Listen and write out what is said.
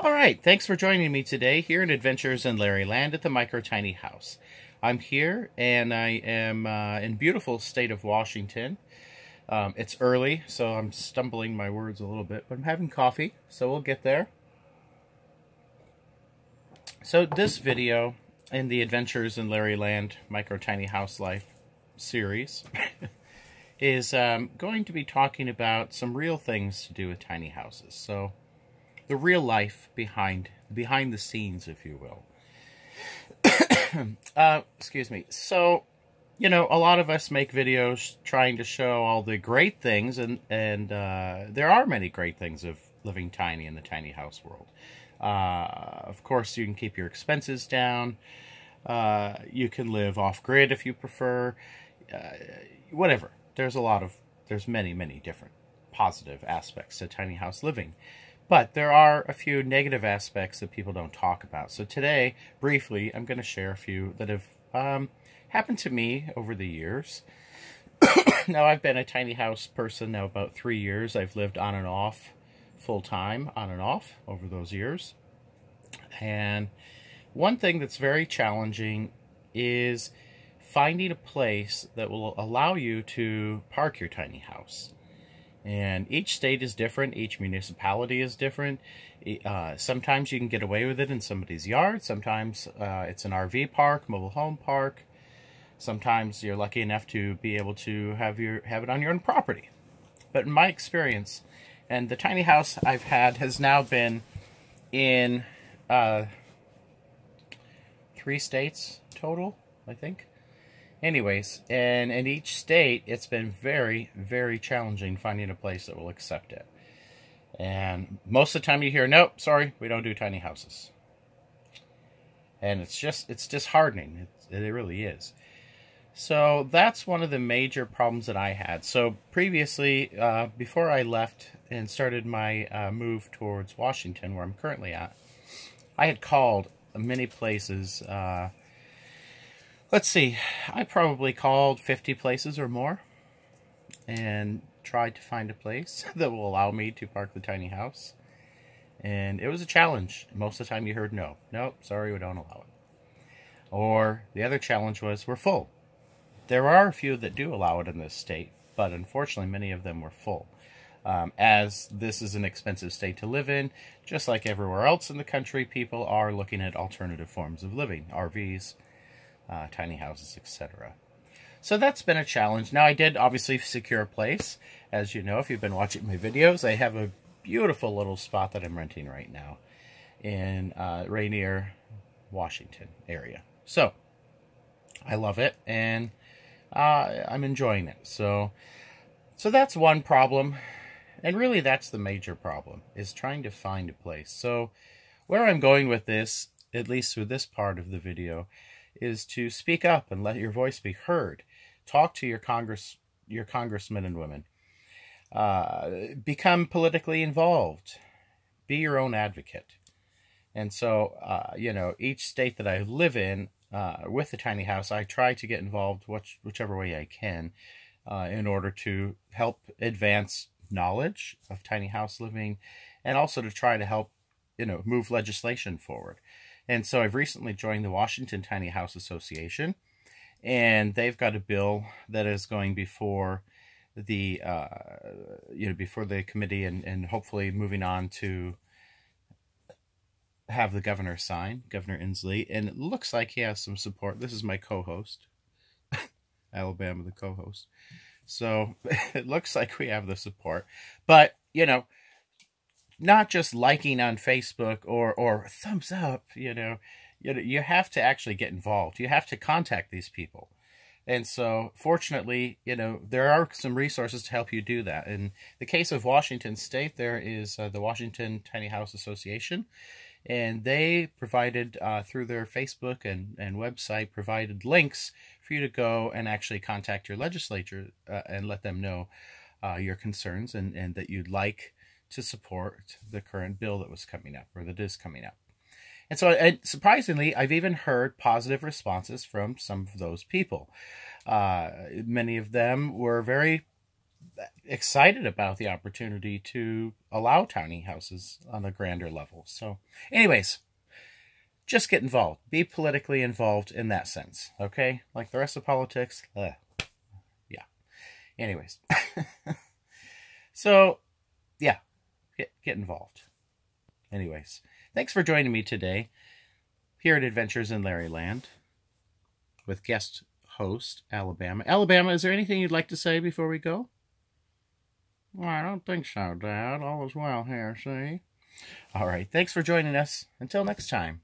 All right, thanks for joining me today here in Adventures in Larry Land at the Micro Tiny House. I'm here and I am in beautiful state of Washington. It's early, so I'm stumbling my words a little bit, but I'm having coffee, so we'll get there. So this video in the Adventures in Larry Land Micro Tiny House Life series is going to be talking about some real things to do with tiny houses. So the real life behind the scenes, if you will. Excuse me. So, you know, a lot of us make videos trying to show all the great things, and there are many great things of living tiny in the tiny house world. Of course, you can keep your expenses down. You can live off-grid if you prefer. Whatever. There's many different positive aspects to tiny house living. But there are a few negative aspects that people don't talk about. So today, briefly, I'm going to share a few that have happened to me over the years. Now, I've been a tiny house person now about 3 years. I've lived on and off, full-time, on and off, over those years. And one thing that's very challenging is finding a place that will allow you to park your tiny house. And each state is different. Each municipality is different. Sometimes you can get away with it in somebody's yard. Sometimes it's an RV park, mobile home park. Sometimes you're lucky enough to be able to have it on your own property. But in my experience, and the tiny house I've had has now been in 3 states total, I think. Anyways, and in each state, it's been very challenging finding a place that will accept it. And most of the time you hear, nope, sorry, we don't do tiny houses. And it's disheartening. It really is. So that's one of the major problems that I had. So previously, before I left and started my move towards Washington, where I'm currently at, I had called many places. Let's see, I probably called 50 places or more and tried to find a place that will allow me to park the tiny house. And it was a challenge. Most of the time you heard no. Nope, sorry, we don't allow it. Or the other challenge was, we're full. There are a few that do allow it in this state, but unfortunately many of them were full. As this is an expensive state to live in, just like everywhere else in the country, people are looking at alternative forms of living, RVs, tiny houses, etc. So that's been a challenge. Now, I did obviously secure a place. As you know, if you've been watching my videos, I have a beautiful little spot that I'm renting right now in Rainier, Washington area. So I love it, and I'm enjoying it. So that's one problem, and really that's the major problem, is trying to find a place. So where I'm going with this, at least through this part of the video, is to speak up and let your voice be heard. Talk to your congressmen and women. Become politically involved. Be your own advocate. And so, you know, each state that I live in, with the tiny house, I try to get involved whichever way I can in order to help advance knowledge of tiny house living, and also to try to help, you know, move legislation forward. And so I've recently joined the Washington Tiny House Association, and they've got a bill that is going before the before the committee, and hopefully moving on to have the governor sign, Governor Inslee, and it looks like he has some support. This is my co-host, Alabama, the co-host. So it looks like we have the support, but you know, not just liking on Facebook or thumbs up, you know, you have to actually get involved. You have to contact these people. And so, fortunately, you know, there are some resources to help you do that. In the case of Washington State, there is the Washington Tiny House Association, and they provided, through their Facebook and website, provided links for you to go and actually contact your legislature and let them know your concerns and that you'd like to support the current bill that was coming up, or that is coming up. And so, surprisingly, I've even heard positive responses from some of those people. Many of them were very excited about the opportunity to allow tiny houses on a grander level. So anyways, just get involved. Be politically involved in that sense, okay? Like the rest of politics, yeah. Anyways. So, yeah, get involved. Anyways, thanks for joining me today here at Adventures in Larryland with guest host, Alabama. Alabama, is there anything you'd like to say before we go? Well, I don't think so, Dad. All is well here, see? All right, thanks for joining us. Until next time.